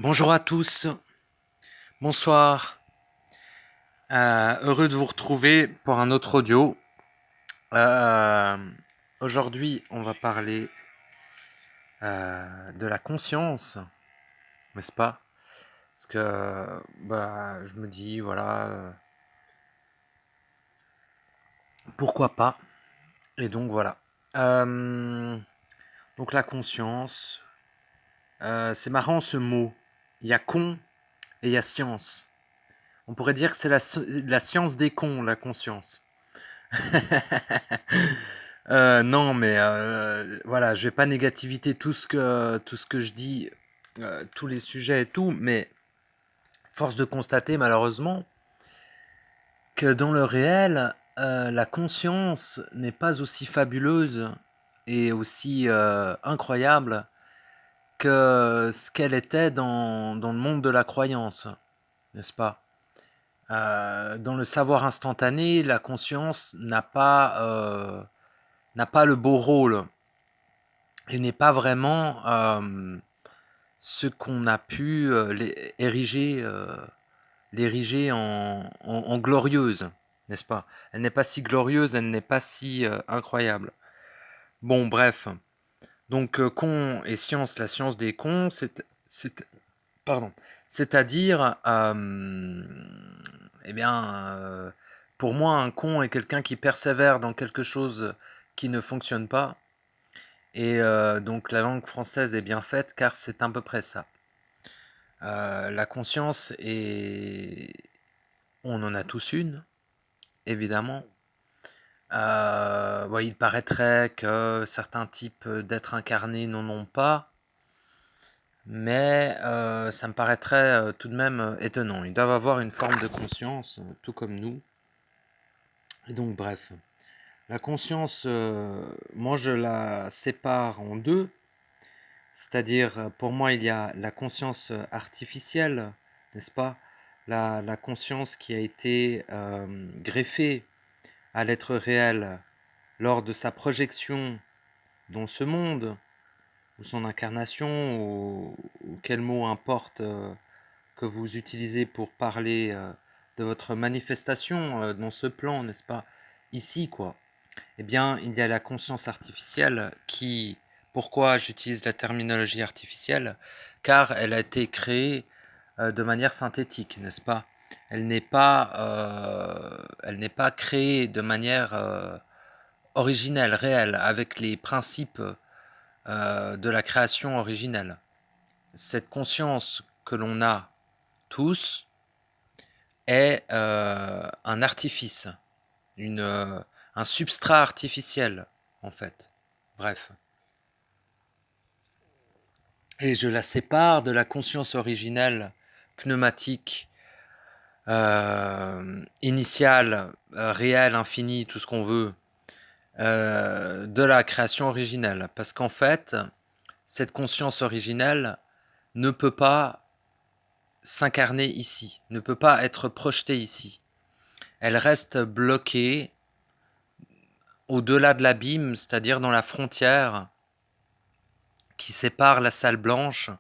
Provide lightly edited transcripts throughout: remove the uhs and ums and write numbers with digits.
Bonjour à tous, bonsoir. Heureux de vous retrouver pour un autre audio. Euh, Aujourd'hui, on va parler de la conscience, n'est-ce pas? Parce que je me dis, voilà, pourquoi pas? Et donc voilà. Euh, donc la conscience, c'est marrant ce mot. Il y a con et il y a science. On pourrait dire que c'est la science des cons, la conscience. Non, mais voilà, je vais pas négativité tout ce que je dis, tous les sujets et tout, mais force de constater malheureusement que dans le réel, la conscience n'est pas aussi fabuleuse et aussi incroyable que ce qu'elle était dans le monde de la croyance, n'est-ce pas? Dans le savoir instantané, la conscience n'a pas le beau rôle et n'est pas vraiment ce qu'on a pu l'ériger en glorieuse, n'est-ce pas? Elle n'est pas si glorieuse, elle n'est pas si incroyable. Bon, bref. Donc, con et science, la science des cons, pardon, c'est-à-dire, eh bien, pour moi, un con est quelqu'un qui persévère dans quelque chose qui ne fonctionne pas. Et donc la langue française est bien faite car c'est à peu près ça. La conscience est... On en a tous une, évidemment. Ouais, il paraîtrait que certains types d'êtres incarnés n'en ont pas, mais ça me paraîtrait tout de même étonnant. Ils doivent avoir une forme de conscience, tout comme nous. Et donc bref, la conscience, moi je la sépare en deux. C'est-à-dire, pour moi, il y a la conscience artificielle, n'est-ce pas? La conscience qui a été greffée à l'être réel lors de sa projection dans ce monde, ou son incarnation, ou quel mot importe que vous utilisez pour parler de votre manifestation dans ce plan, n'est-ce pas? Ici, quoi. Eh bien, il y a la conscience artificielle qui... Pourquoi j'utilise la terminologie artificielle? Car elle a été créée de manière synthétique, n'est-ce pas? Elle n'est pas créée de manière originelle, réelle, avec les principes de la création originelle. Cette conscience que l'on a tous est un artifice, un substrat artificiel, en fait. Bref. Et je la sépare de la conscience originelle, pneumatique, initiale, réelle, infinie, tout ce qu'on veut, de la création originelle. Parce qu'en fait, cette conscience originelle ne peut pas s'incarner ici, ne peut pas être projetée ici. Elle reste bloquée au-delà de l'abîme, c'est-à-dire dans la frontière qui sépare la salle blanche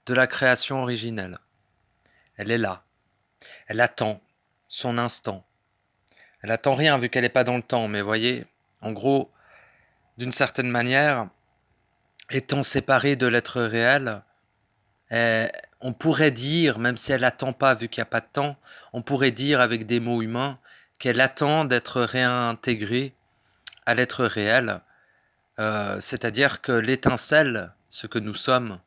de la création originelle. Elle est là. Elle attend son instant. Elle attend rien vu qu'elle n'est pas dans le temps, mais voyez, en gros, d'une certaine manière, étant séparée de l'être réel, on pourrait dire, même si elle n'attend pas vu qu'il n'y a pas de temps, on pourrait dire avec des mots humains qu'elle attend d'être réintégrée à l'être réel, c'est-à-dire que l'étincelle, ce que nous sommes,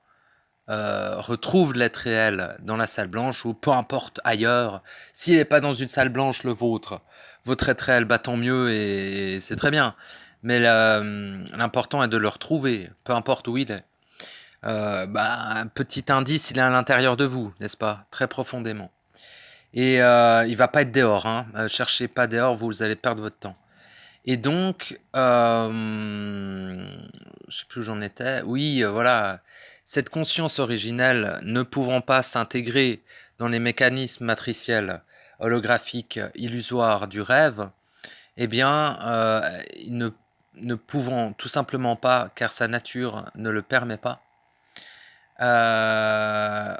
retrouve l'être réel dans la salle blanche ou peu importe ailleurs. S'il n'est pas dans une salle blanche, le vôtre, votre être réel, bah tant mieux et c'est très bien. Mais l'important est de le retrouver, peu importe où il est. Un petit indice, il est à l'intérieur de vous, n'est-ce pas? Très profondément. Et il va pas être dehors, hein. Cherchez pas dehors, vous allez perdre votre temps. Et donc, je sais plus où j'en étais. Oui, voilà, cette conscience originelle ne pouvant pas s'intégrer dans les mécanismes matriciels holographiques illusoires du rêve, eh bien, ne pouvant tout simplement pas, car sa nature ne le permet pas, Euh,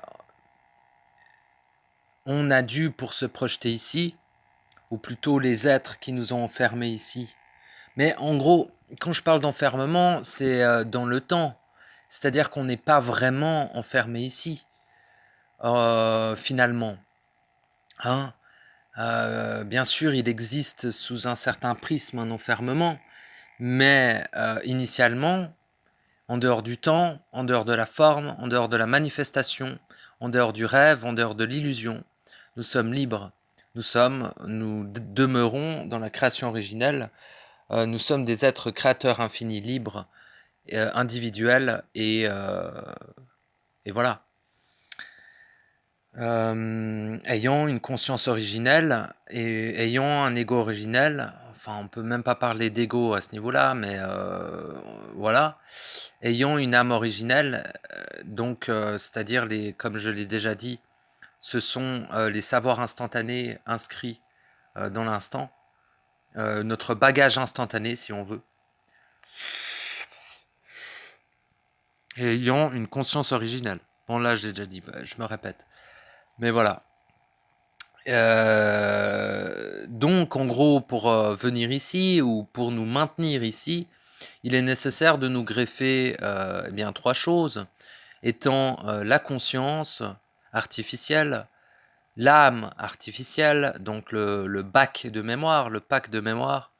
on a dû, pour se projeter ici, ou plutôt les êtres qui nous ont enfermés ici. Mais en gros, quand je parle d'enfermement, c'est dans le temps. C'est-à-dire qu'on n'est pas vraiment enfermé ici, finalement. Hein. Bien sûr, il existe sous un certain prisme un enfermement, mais initialement, en dehors du temps, en dehors de la forme, en dehors de la manifestation, en dehors du rêve, en dehors de l'illusion, nous sommes libres. Nous demeurons dans la création originelle. Nous sommes des êtres créateurs infinis, libres, individuels, et voilà. Ayant une conscience originelle et ayant un ego originel, enfin on peut même pas parler d'ego à ce niveau-là, mais voilà, ayant une âme originelle, donc c'est-à-dire comme je l'ai déjà dit, ce sont les savoirs instantanés inscrits dans l'instant, notre bagage instantané si on veut, et ayant une conscience originelle. Bon là je l'ai déjà dit, je me répète, mais voilà. Donc, en gros, pour venir ici ou pour nous maintenir ici, il est nécessaire de nous greffer eh bien, trois choses, étant la conscience artificielle, l'âme artificielle, donc le bac de mémoire, le pack de mémoire,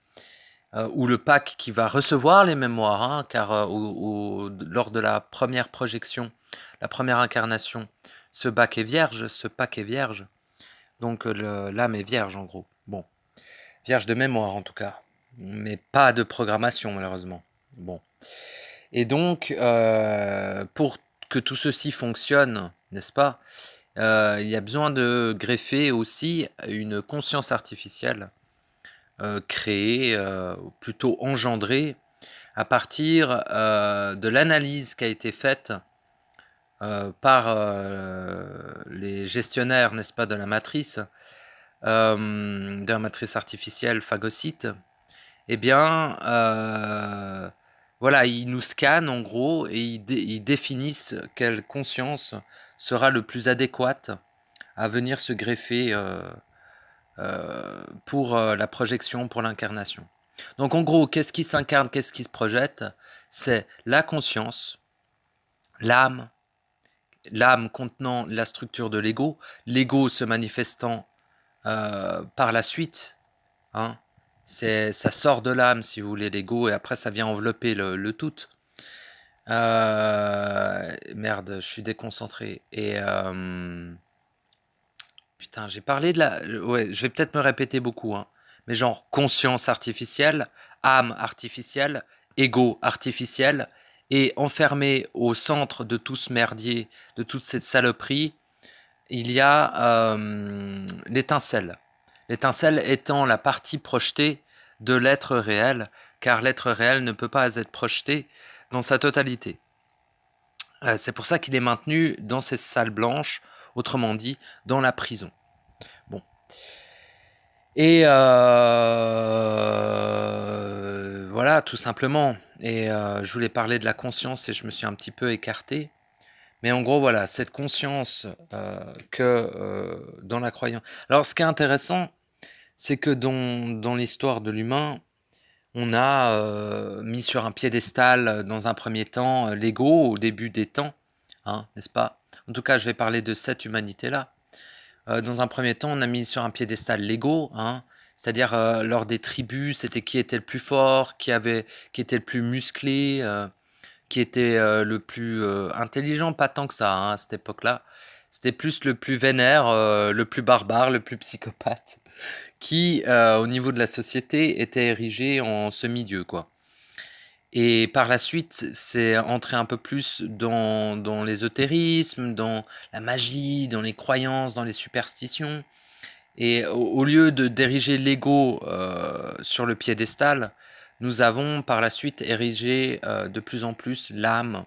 ou le pack qui va recevoir les mémoires, hein, car lors de la première projection, la première incarnation, ce bac est vierge, ce pack est vierge. Donc l'âme est vierge en gros. Bon, vierge de mémoire en tout cas, mais pas de programmation malheureusement. Bon. Et donc, pour que tout ceci fonctionne, n'est-ce pas, il y a besoin de greffer aussi une conscience artificielle créée, plutôt engendrée, à partir de l'analyse qui a été faite par les gestionnaires, n'est-ce pas, de la matrice artificielle phagocyte, eh bien, voilà, ils nous scannent en gros et ils définissent quelle conscience sera le plus adéquate à venir se greffer pour la projection, pour l'incarnation. Donc en gros, qu'est-ce qui s'incarne, qu'est-ce qui se projette? C'est la conscience, l'âme, l'âme contenant la structure de l'ego se manifestant par la suite, hein, ça sort de l'âme, si vous voulez, l'ego, et après ça vient envelopper le tout. Merde, je suis déconcentré. Et putain, j'ai parlé de la... Ouais, je vais peut-être me répéter beaucoup, hein, mais genre conscience artificielle, âme artificielle, ego artificiel, et enfermé au centre de tout ce merdier, de toute cette saloperie, il y a l'étincelle. L'étincelle étant la partie projetée de l'être réel, car l'être réel ne peut pas être projeté dans sa totalité. C'est pour ça qu'il est maintenu dans ces salles blanches, autrement dit, dans la prison. Bon. Et voilà, tout simplement. Et je voulais parler de la conscience et je me suis un petit peu écarté. Mais en gros, voilà, cette conscience que dans la croyance... Alors, ce qui est intéressant, c'est que dans l'histoire de l'humain, on a mis sur un piédestal, dans un premier temps, l'ego au début des temps, hein, n'est-ce pas? En tout cas, je vais parler de cette humanité-là. Dans un premier temps, on a mis sur un piédestal l'ego, hein, c'est-à-dire lors des tribus, c'était qui était le plus fort, qui était le plus musclé, qui était le plus intelligent, pas tant que ça, hein, à cette époque-là. C'était plus le plus vénère, le plus barbare, le plus psychopathe, qui, au niveau de la société, était érigé en semi-dieu, quoi. Et par la suite, c'est entré un peu plus dans l'ésotérisme, dans la magie, dans les croyances, dans les superstitions. Et au lieu d'ériger l'ego sur le piédestal, nous avons par la suite érigé de plus en plus l'âme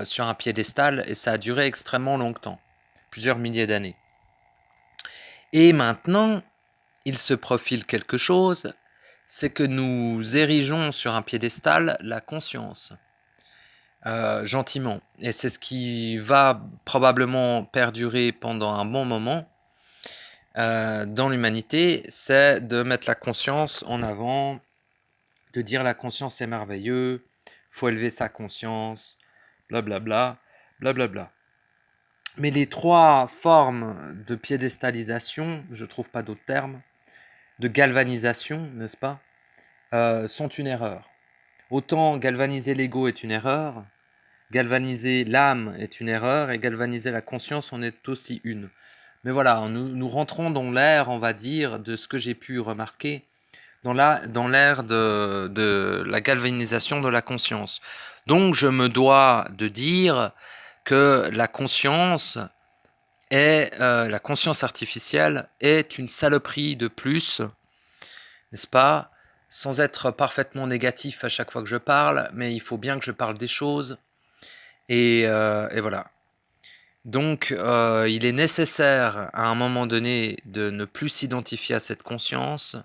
sur un piédestal, et ça a duré extrêmement longtemps, plusieurs milliers d'années. Et maintenant, il se profile quelque chose, c'est que nous érigeons sur un piédestal la conscience. gentiment. Et c'est ce qui va probablement perdurer pendant un bon moment dans l'humanité, c'est de mettre la conscience en avant, de dire la conscience est merveilleux, faut élever sa conscience, blablabla, blablabla. Mais les trois formes de piédestalisation, je trouve pas d'autres termes, de galvanisation, n'est-ce pas, sont une erreur. Autant galvaniser l'ego est une erreur, galvaniser l'âme est une erreur, et galvaniser la conscience en est aussi une. Mais voilà, nous rentrons dans l'ère, on va dire, de ce que j'ai pu remarquer, dans l'ère de la galvanisation de la conscience. Donc je me dois de dire que la conscience la conscience artificielle est une saloperie de plus, n'est-ce pas? Sans être parfaitement négatif à chaque fois que je parle, mais il faut bien que je parle des choses. Et voilà. Donc, il est nécessaire à un moment donné de ne plus s'identifier à cette conscience,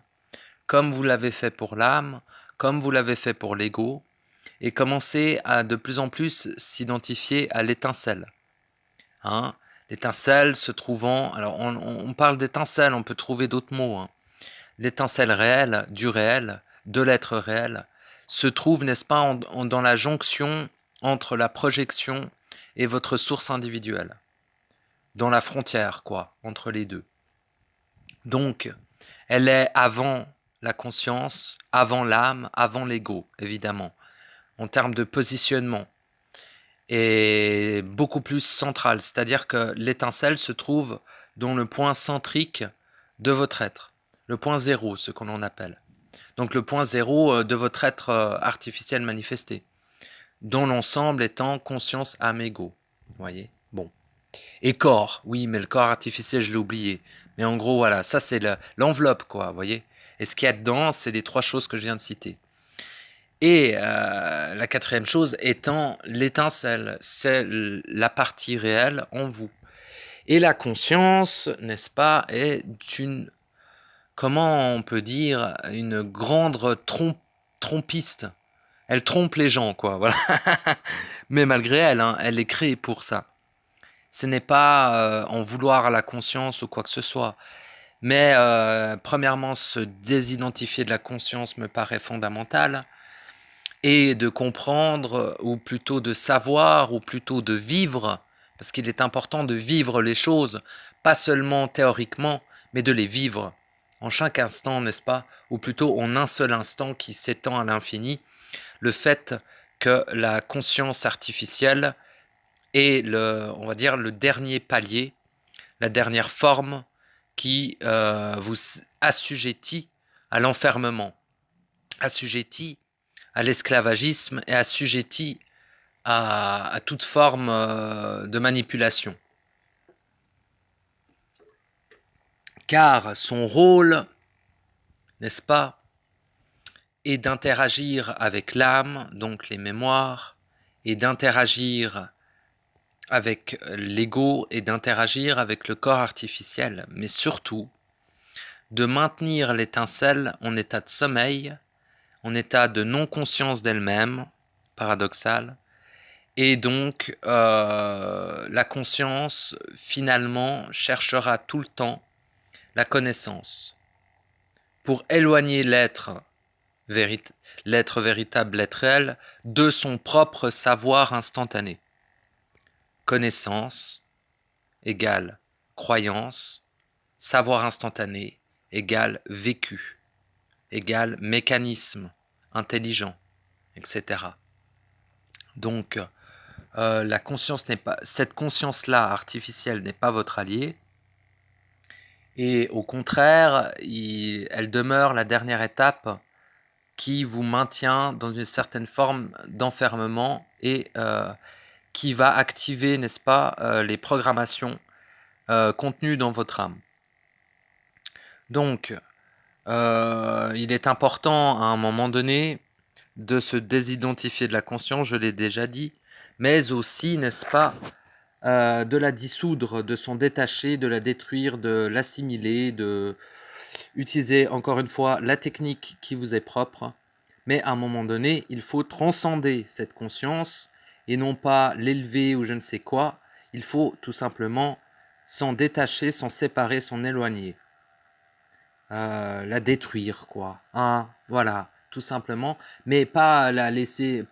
comme vous l'avez fait pour l'âme, comme vous l'avez fait pour l'ego, et commencer à de plus en plus s'identifier à l'étincelle. Hein, l'étincelle se trouvant, alors on parle d'étincelle, on peut trouver d'autres mots. Hein. L'étincelle réelle, du réel, de l'être réel, se trouve, n'est-ce pas, dans la jonction entre la projection et votre source individuelle. Dans la frontière, quoi, entre les deux. Donc, elle est avant la conscience, avant l'âme, avant l'ego, évidemment, en termes de positionnement. Et beaucoup plus centrale, c'est-à-dire que l'étincelle se trouve dans le point centrique de votre être, le point zéro, ce qu'on en appelle. Donc le point zéro de votre être artificiel manifesté, dont l'ensemble étant conscience, âme, ego. Vous voyez? Bon. Et corps, oui, mais le corps artificiel, je l'ai oublié. Mais en gros, voilà, ça c'est l'enveloppe, quoi, vous voyez? Et ce qu'il y a dedans, c'est les trois choses que je viens de citer. Et la quatrième chose étant l'étincelle, c'est la partie réelle en vous. Et la conscience, n'est-ce pas, est une, comment on peut dire, une grande trompiste. Elle trompe les gens, quoi, voilà. Mais malgré elle, hein, elle est créée pour ça. Ce n'est pas en vouloir à la conscience ou quoi que ce soit. Mais premièrement, se désidentifier de la conscience me paraît fondamental. Et de comprendre, ou plutôt de savoir, ou plutôt de vivre, parce qu'il est important de vivre les choses, pas seulement théoriquement, mais de les vivre en chaque instant, n'est-ce pas? Ou plutôt en un seul instant qui s'étend à l'infini, le fait que la conscience artificielle est on va dire, le dernier palier, la dernière forme qui vous assujettit à l'enfermement, assujettit à l'esclavagisme et assujetti à toute forme de manipulation. Car son rôle, n'est-ce pas, est d'interagir avec l'âme, donc les mémoires, et d'interagir avec l'ego et d'interagir avec le corps artificiel, mais surtout de maintenir l'étincelle en état de sommeil, en état de non-conscience d'elle-même, paradoxal, et donc la conscience finalement cherchera tout le temps la connaissance pour éloigner l'être véritable, l'être réel, de son propre savoir instantané. Connaissance égale croyance, savoir instantané égale vécu, égale mécanisme intelligent, etc. Donc, la conscience n'est pas, cette conscience-là artificielle n'est pas votre allié, et au contraire, elle demeure la dernière étape qui vous maintient dans une certaine forme d'enfermement et qui va activer, n'est-ce pas, les programmations contenues dans votre âme. Donc, il est important à un moment donné de se désidentifier de la conscience, je l'ai déjà dit, mais aussi, n'est-ce pas, de la dissoudre, de s'en détacher, de la détruire, de l'assimiler, de utiliser encore une fois la technique qui vous est propre. Mais à un moment donné, il faut transcender cette conscience et non pas l'élever ou je ne sais quoi. Il faut tout simplement s'en détacher, s'en séparer, s'en éloigner. La détruire, quoi. Hein, voilà, tout simplement. Mais pas laisser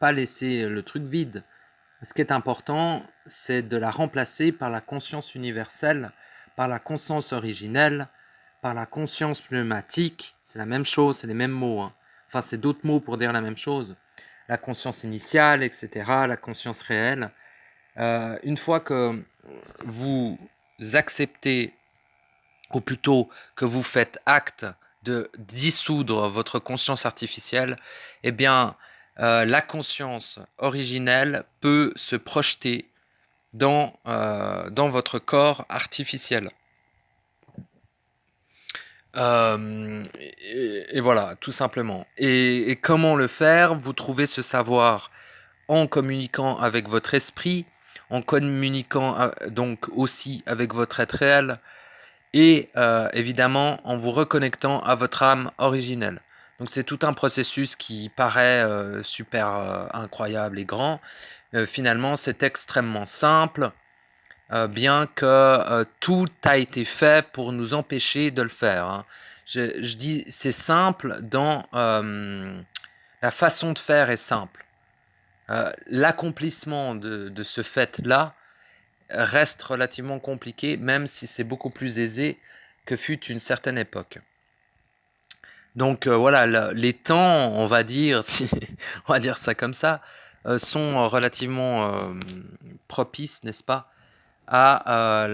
le truc vide. Ce qui est important, c'est de la remplacer par la conscience universelle, par la conscience originelle, par la conscience pneumatique. C'est la même chose, c'est les mêmes mots. Hein. Enfin, c'est d'autres mots pour dire la même chose. La conscience initiale, etc., la conscience réelle. Une fois que vous acceptez, ou plutôt que vous faites acte de dissoudre votre conscience artificielle, eh bien, la conscience originelle peut se projeter dans votre corps artificiel. Et voilà, tout simplement. Et comment le faire? Vous trouvez ce savoir en communiquant avec votre esprit, en communiquant donc aussi avec votre être réel, et évidemment en vous reconnectant à votre âme originelle. Donc c'est tout un processus qui paraît super incroyable et grand. Finalement, c'est extrêmement simple, bien que tout a été fait pour nous empêcher de le faire. Hein. Je dis c'est simple dans la façon de faire est simple. L'accomplissement de ce fait-là reste relativement compliqué, même si c'est beaucoup plus aisé que fut une certaine époque. Donc voilà, les temps, on va dire, si on va dire ça comme ça, sont relativement propices, n'est-ce pas, à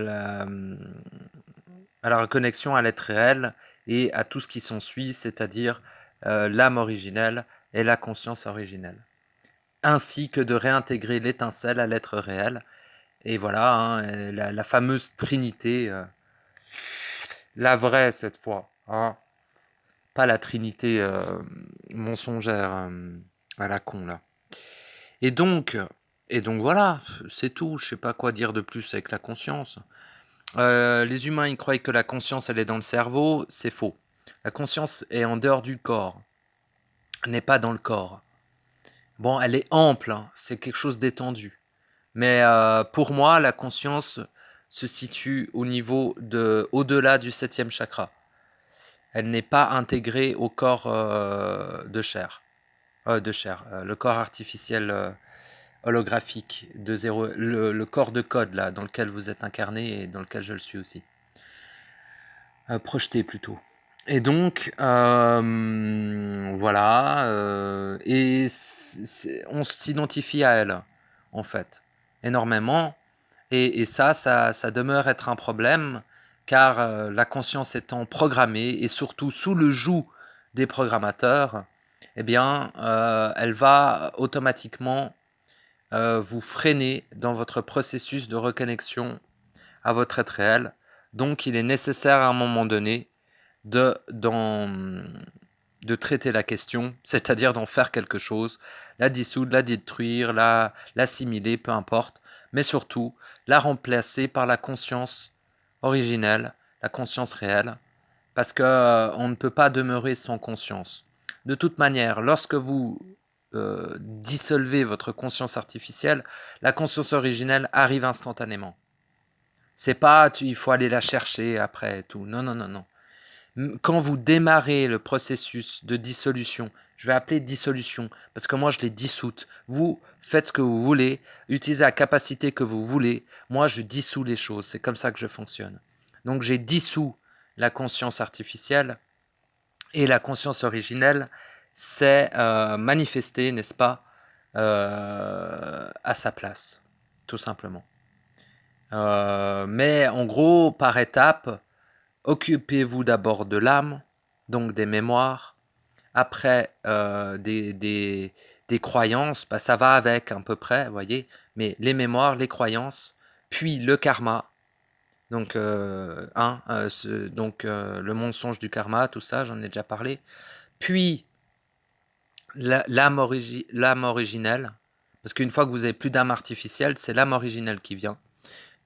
la reconnexion à l'être réel et à tout ce qui s'ensuit, c'est-à-dire l'âme originelle et la conscience originelle, ainsi que de réintégrer l'étincelle à l'être réel. Et voilà, hein, la fameuse Trinité, la vraie cette fois, hein, pas la Trinité mensongère à la con là. Et donc voilà, c'est tout. Je sais pas quoi dire de plus avec la conscience. Les humains ils croient que la conscience elle est dans le cerveau, c'est faux. La conscience est en dehors du corps, elle n'est pas dans le corps. Bon, elle est ample, hein, c'est quelque chose d'étendu. Mais pour moi, la conscience se situe au-delà du septième chakra. Elle n'est pas intégrée au corps le corps artificiel holographique de zéro, le corps de code là, dans lequel vous êtes incarné et dans lequel je le suis aussi. Projeté plutôt. Et donc, voilà, et on s'identifie à elle, en fait, énormément. Et ça demeure être un problème, car la conscience étant programmée, et surtout sous le joug des programmateurs, eh bien, elle va automatiquement vous freiner dans votre processus de reconnexion à votre être réel. Donc, il est nécessaire à un moment donné de traiter la question, c'est-à-dire d'en faire quelque chose, la dissoudre, la détruire, l'assimiler, peu importe, mais surtout la remplacer par la conscience originelle, la conscience réelle, parce que on ne peut pas demeurer sans conscience. De toute manière, lorsque vous dissolvez votre conscience artificielle, la conscience originelle arrive instantanément. C'est pas il faut aller la chercher après et tout. Non, non, non, non. Quand vous démarrez le processus de dissolution, je vais appeler dissolution, parce que moi je l'ai dissoute. Vous faites ce que vous voulez, utilisez la capacité que vous voulez. Moi je dissous les choses, c'est comme ça que je fonctionne. Donc j'ai dissous la conscience artificielle et la conscience originelle s'est manifestée, n'est-ce pas, à sa place, tout simplement. Mais en gros, par étapes, occupez-vous d'abord de l'âme, donc des mémoires. Après, des croyances, bah, ça va avec à peu près, vous voyez. Mais les mémoires, les croyances, puis le karma. Donc, le mensonge du karma, tout ça, j'en ai déjà parlé. Puis, l'âme originelle. Parce qu'une fois que vous avez plus d'âme artificielle, c'est l'âme originelle qui vient.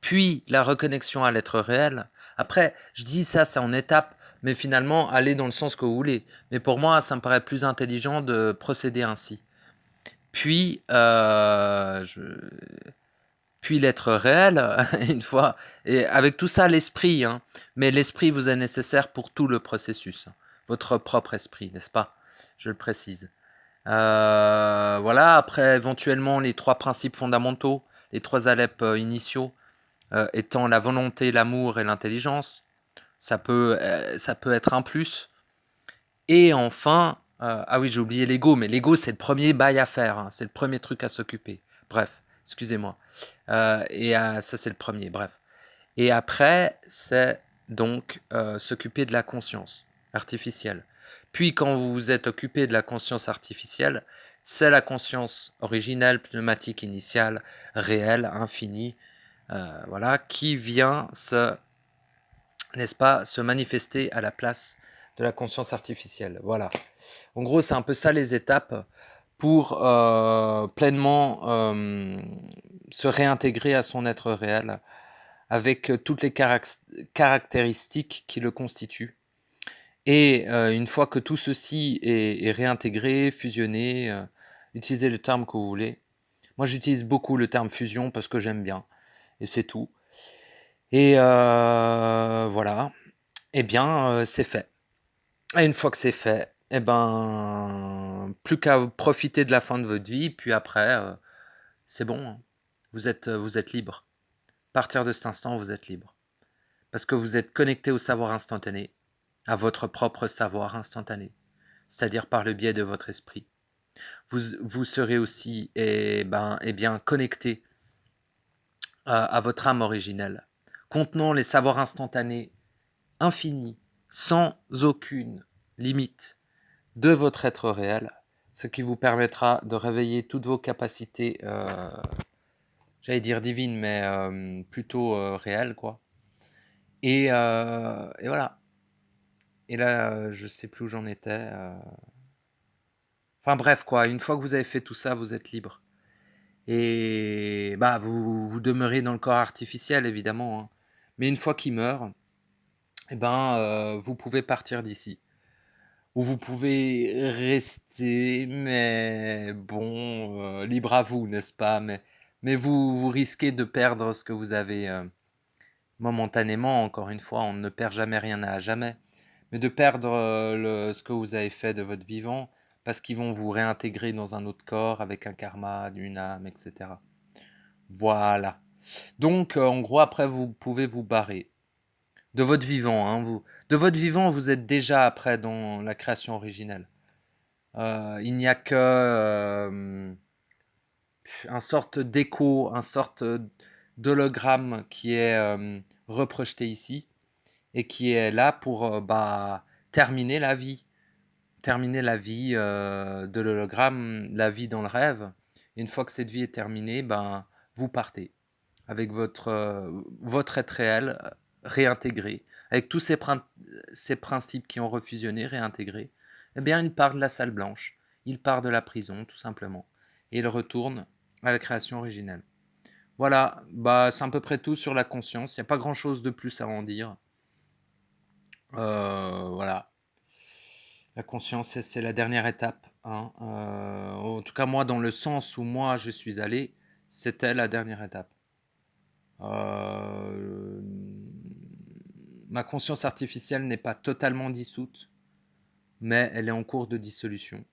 Puis, la reconnexion à l'être réel. Après, je dis ça, c'est en étape, mais finalement, allez dans le sens que vous voulez. Mais pour moi, ça me paraît plus intelligent de procéder ainsi. puis, puis l'être réel, une fois, et avec tout ça, l'esprit, hein, mais l'esprit vous est nécessaire pour tout le processus, votre propre esprit, n'est-ce pas? Je le précise. Voilà, après, éventuellement, les 3 principes fondamentaux, les 3 ALEP initiaux, étant la volonté, l'amour et l'intelligence. Ça peut être un plus. Et enfin, ah oui, j'ai oublié l'ego, mais l'ego, c'est le premier bail à faire, hein, c'est le premier truc à s'occuper. Bref, excusez-moi. Ça, c'est le premier, bref. Et après, c'est donc s'occuper de la conscience artificielle. Puis, quand vous vous êtes occupé de la conscience artificielle, c'est la conscience originelle, pneumatique, initiale, réelle, infinie, voilà, qui vient n'est-ce pas, se manifester à la place de la conscience artificielle. Voilà. En gros, c'est un peu ça les étapes pour pleinement se réintégrer à son être réel avec toutes les caractéristiques qui le constituent. Et une fois que tout ceci est réintégré, fusionné, utilisez le terme que vous voulez. Moi, j'utilise beaucoup le terme fusion parce que j'aime bien. Et c'est tout. Et voilà. Eh bien, c'est fait. Et une fois que c'est fait, eh ben, plus qu'à profiter de la fin de votre vie, puis après, c'est bon, hein. Vous êtes libre. À partir de cet instant, vous êtes libre. Parce que vous êtes connecté au savoir instantané, à votre propre savoir instantané, c'est-à-dire par le biais de votre esprit. Vous serez aussi bien connecté à votre âme originelle, contenant les savoirs instantanés infinis, sans aucune limite, de votre être réel, ce qui vous permettra de réveiller toutes vos capacités, j'allais dire divines, mais plutôt réelles, quoi. Et voilà. Et là, je sais plus où j'en étais. Enfin bref, quoi. Une fois que vous avez fait tout ça, vous êtes libre. Et bah, vous demeurez dans le corps artificiel, évidemment, hein. Mais une fois qu'il meurt, eh ben, vous pouvez partir d'ici. Ou vous pouvez rester, mais bon, libre à vous, n'est-ce pas? Mais vous risquez de perdre ce que vous avez momentanément. Encore une fois, on ne perd jamais rien à jamais. Mais de perdre ce que vous avez fait de votre vivant, parce qu'ils vont vous réintégrer dans un autre corps avec un karma, une âme, etc. Voilà. Donc, en gros, après, vous pouvez vous barrer de votre vivant, hein, de votre vivant, vous êtes déjà après dans la création originelle. Il n'y a que un sorte d'écho, un sorte d'hologramme qui est reprojeté ici et qui est là pour terminer la vie. Terminer la vie de l'hologramme, la vie dans le rêve. Et une fois que cette vie est terminée, vous partez avec votre être réel réintégré, avec tous ces principes qui ont refusionné, réintégrés. Eh bien, il part de la salle blanche, il part de la prison, tout simplement, et il retourne à la création originelle. Voilà, c'est à peu près tout sur la conscience. Il n'y a pas grand-chose de plus à en dire. Voilà. La conscience, c'est la dernière étape, hein. En tout cas, moi, dans le sens où moi je suis allé, c'était la dernière étape. Euh, Ma conscience artificielle n'est pas totalement dissoute, mais elle est en cours de dissolution.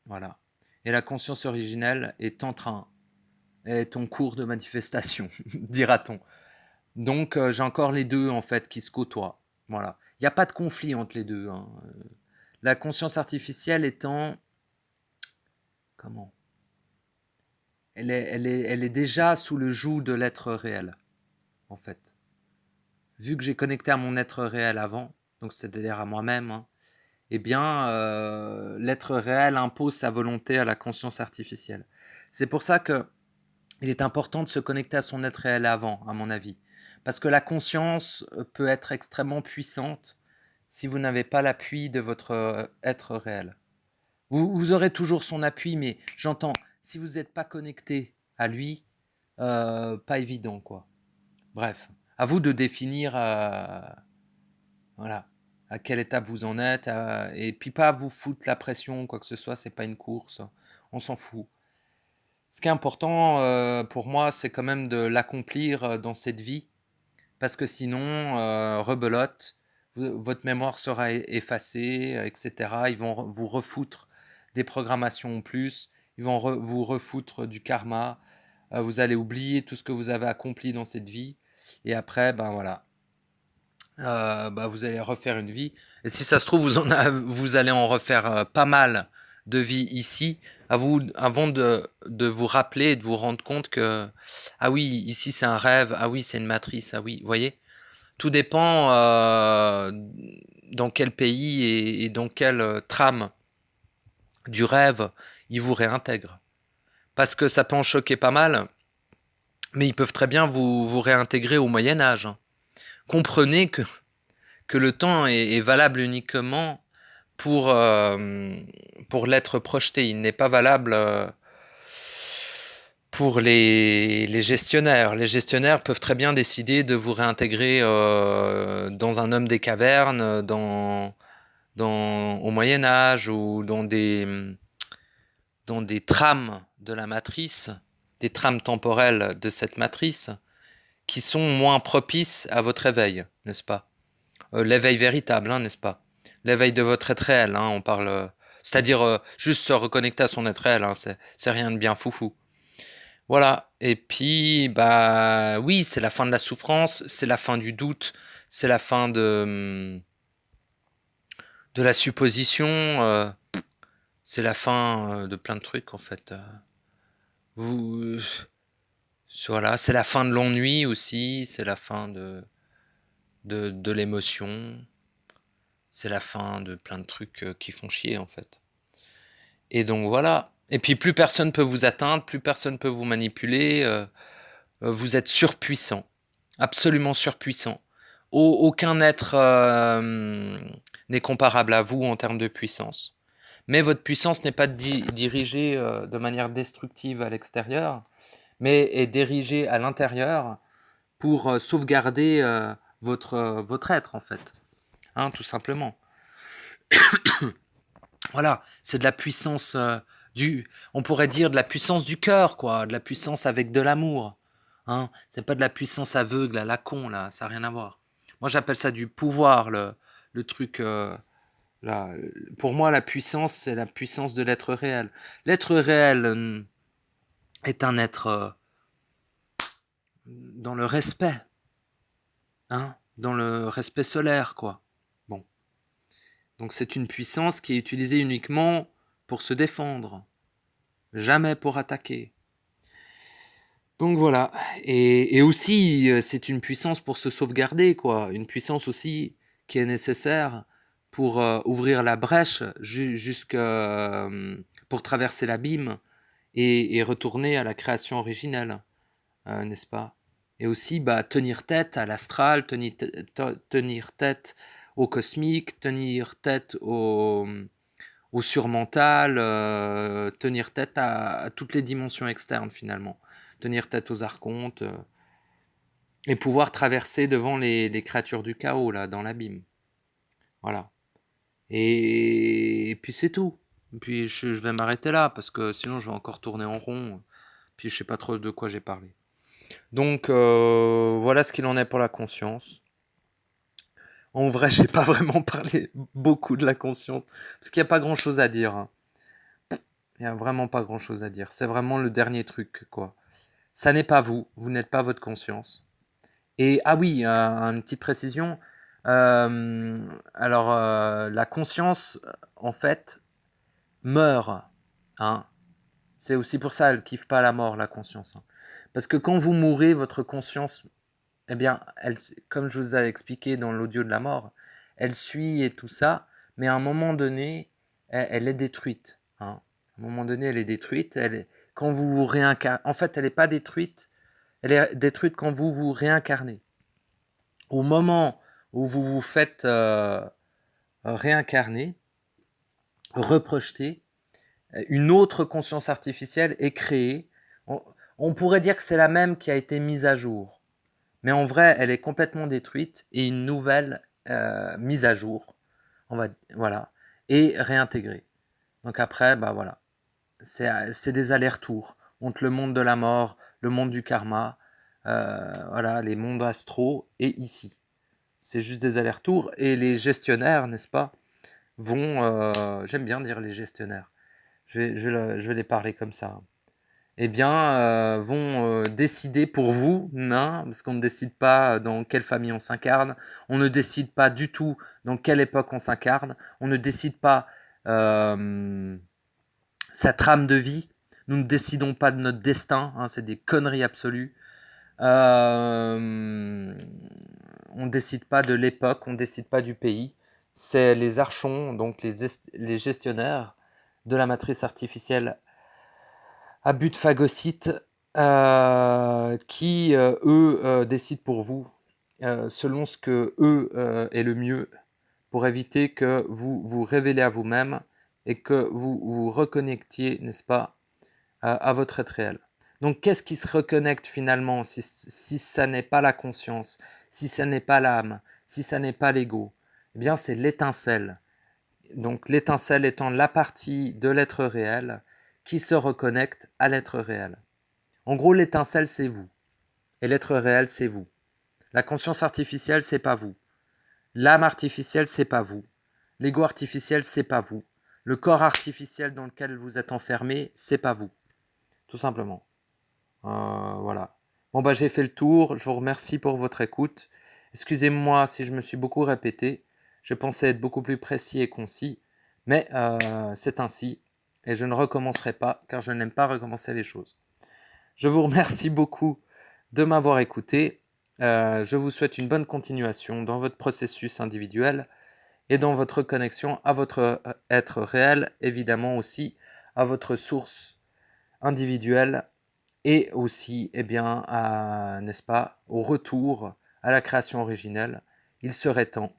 Voilà. Et la conscience originelle est en cours de manifestation, dira-t-on. Donc j'ai encore les deux en fait qui se côtoient. Voilà. Il n'y a pas de conflit entre les deux, hein. La conscience artificielle étant comment elle est déjà sous le joug de l'être réel, en fait. Vu que j'ai connecté à mon être réel avant, donc c'est-à-dire à moi-même, hein, eh bien, l'être réel impose sa volonté à la conscience artificielle. C'est pour ça que il est important de se connecter à son être réel avant, à mon avis. Parce que la conscience peut être extrêmement puissante si vous n'avez pas l'appui de votre être réel. Vous aurez toujours son appui, mais j'entends, si vous n'êtes pas connecté à lui, pas évident, quoi. Bref, à vous de définir voilà, à quelle étape vous en êtes, et puis pas vous foutre la pression, quoi que ce soit, c'est pas une course, on s'en fout. Ce qui est important pour moi, c'est quand même de l'accomplir dans cette vie, parce que sinon, rebelote, votre mémoire sera effacée, etc. Ils vont vous refoutre des programmations en plus, ils vont vous refoutre du karma, vous allez oublier tout ce que vous avez accompli dans cette vie, et après, ben voilà, bah, vous allez refaire une vie. Et si ça se trouve, vous allez en refaire pas mal de vies ici, avant de vous rappeler et de vous rendre compte que, ah oui, ici c'est un rêve, ah oui, c'est une matrice, ah oui, vous voyez. Tout dépend dans quel pays et dans quelle trame du rêve ils vous réintègrent. Parce que ça peut en choquer pas mal, mais ils peuvent très bien vous réintégrer au Moyen Âge. Comprenez que le temps est valable uniquement pour l'être projeté. Il n'est pas valable pour les gestionnaires. Les gestionnaires peuvent très bien décider de vous réintégrer dans un homme des cavernes, au Moyen Âge ou dans des trames de la matrice, des trames temporelles de cette matrice, qui sont moins propices à votre éveil, n'est-ce pas? L'éveil véritable, hein, n'est-ce pas? L'éveil de votre être réel, hein, on parle. C'est-à-dire juste se reconnecter à son être réel, hein, c'est rien de bien foufou. Voilà. Et puis, bah oui, c'est la fin de la souffrance, c'est la fin du doute, c'est la fin de la supposition, c'est la fin de plein de trucs en fait. Vous, voilà, c'est la fin de l'ennui aussi, c'est la fin de l'émotion, c'est la fin de plein de trucs qui font chier en fait. Et donc voilà. Et puis plus personne peut vous atteindre, plus personne peut vous manipuler. Vous êtes surpuissant, absolument surpuissant. Aucun être n'est comparable à vous en termes de puissance. Mais votre puissance n'est pas dirigée de manière destructive à l'extérieur, mais est dirigée à l'intérieur pour sauvegarder votre être en fait, hein, tout simplement. Voilà, c'est de la puissance on pourrait dire de la puissance du cœur, quoi, de la puissance avec de l'amour. Hein, c'est pas de la puissance aveugle à la con, là, ça n'a rien à voir. Moi, j'appelle ça du pouvoir, le truc. Là. Pour moi, la puissance, c'est la puissance de l'être réel. L'être réel est un être dans le respect, hein, dans le respect solaire, quoi. Bon. Donc, c'est une puissance qui est utilisée uniquement pour se défendre, jamais pour attaquer. Donc voilà, et aussi c'est une puissance pour se sauvegarder, quoi. Une puissance aussi qui est nécessaire pour ouvrir la brèche pour traverser l'abîme et retourner à la création originelle, n'est-ce pas? Et aussi bah, tenir tête à l'astral, tenir tête au cosmique, tenir tête au surmental, tenir tête à toutes les dimensions externes finalement. Tenir tête aux archontes et pouvoir traverser devant les créatures du chaos là dans l'abîme. Voilà. Et puis c'est tout. Et puis je vais m'arrêter là parce que sinon je vais encore tourner en rond. Puis je sais pas trop de quoi j'ai parlé. Donc voilà ce qu'il en est pour la conscience. En vrai, j'ai pas vraiment parlé beaucoup de la conscience parce qu'il n'y a pas grand chose à dire. Hein. Il n'y a vraiment pas grand chose à dire. C'est vraiment le dernier truc quoi. Ça n'est pas vous. Vous n'êtes pas votre conscience. Et ah oui, une petite précision. Alors, la conscience, en fait, meurt. Hein. C'est aussi pour ça, elle kiffe pas la mort, la conscience. Hein. Parce que quand vous mourrez, votre conscience, eh bien, elle, comme je vous ai expliqué dans l'audio de la mort, elle suit et tout ça, mais à un moment donné, elle est détruite. Hein. À un moment donné, elle est détruite. Quand vous vous réincarnez, en fait, elle n'est pas détruite. Elle est détruite quand vous vous réincarnez. Au moment où vous vous faites réincarner, reprojeter, une autre conscience artificielle est créée. On pourrait dire que c'est la même qui a été mise à jour. Mais en vrai, elle est complètement détruite et une nouvelle mise à jour, voilà, et réintégrée. Donc après, bah voilà, c'est des allers-retours. entre le monde de la mort, le monde du karma, voilà, les mondes astraux et ici. C'est juste des allers-retours. Et les gestionnaires, n'est-ce pas, vont... j'aime bien dire les gestionnaires. Je vais les parler comme ça. Eh bien, vont décider pour vous, nains, parce qu'on ne décide pas dans quelle famille on s'incarne, on ne décide pas du tout dans quelle époque on s'incarne, on ne décide pas sa trame de vie, nous ne décidons pas de notre destin, hein, c'est des conneries absolues. On ne décide pas de l'époque, on ne décide pas du pays. C'est les archons, donc les gestionnaires de la matrice artificielle à but phagocyte qui, eux, décident pour vous selon ce que eux est le mieux pour éviter que vous vous révélez à vous-même et que vous vous reconnectiez, n'est-ce pas, à votre être réel. Donc, qu'est-ce qui se reconnecte finalement si ça n'est pas la conscience, si ça n'est pas l'âme, si ça n'est pas l'ego? Eh bien, c'est l'étincelle. Donc, l'étincelle étant la partie de l'être réel qui se reconnecte à l'être réel. En gros, l'étincelle, c'est vous. Et l'être réel, c'est vous. La conscience artificielle, c'est pas vous. L'âme artificielle, c'est pas vous. L'ego artificiel, c'est pas vous. Le corps artificiel dans lequel vous êtes enfermé, c'est pas vous. Tout simplement. Voilà. Bon, bah, j'ai fait le tour. Je vous remercie pour votre écoute. Excusez-moi si je me suis beaucoup répété. Je pensais être beaucoup plus précis et concis. Mais c'est ainsi. Et je ne recommencerai pas, car je n'aime pas recommencer les choses. Je vous remercie beaucoup de m'avoir écouté. Je vous souhaite une bonne continuation dans votre processus individuel et dans votre connexion à votre être réel, évidemment aussi à votre source individuelle et aussi, eh bien, n'est-ce pas, au retour à la création originelle. Il serait temps.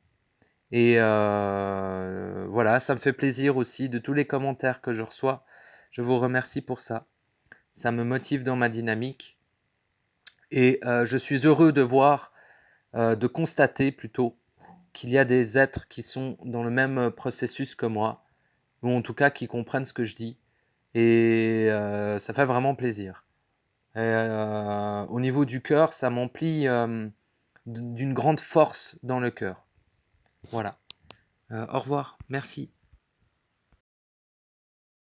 Et voilà, ça me fait plaisir aussi de tous les commentaires que je reçois. Je vous remercie pour ça. Ça me motive dans ma dynamique. Et je suis heureux de voir, de constater plutôt, qu'il y a des êtres qui sont dans le même processus que moi, ou en tout cas qui comprennent ce que je dis. Et ça fait vraiment plaisir. Et, au niveau du cœur, ça m'emplit d'une grande force dans le cœur. Voilà. Au revoir. Merci.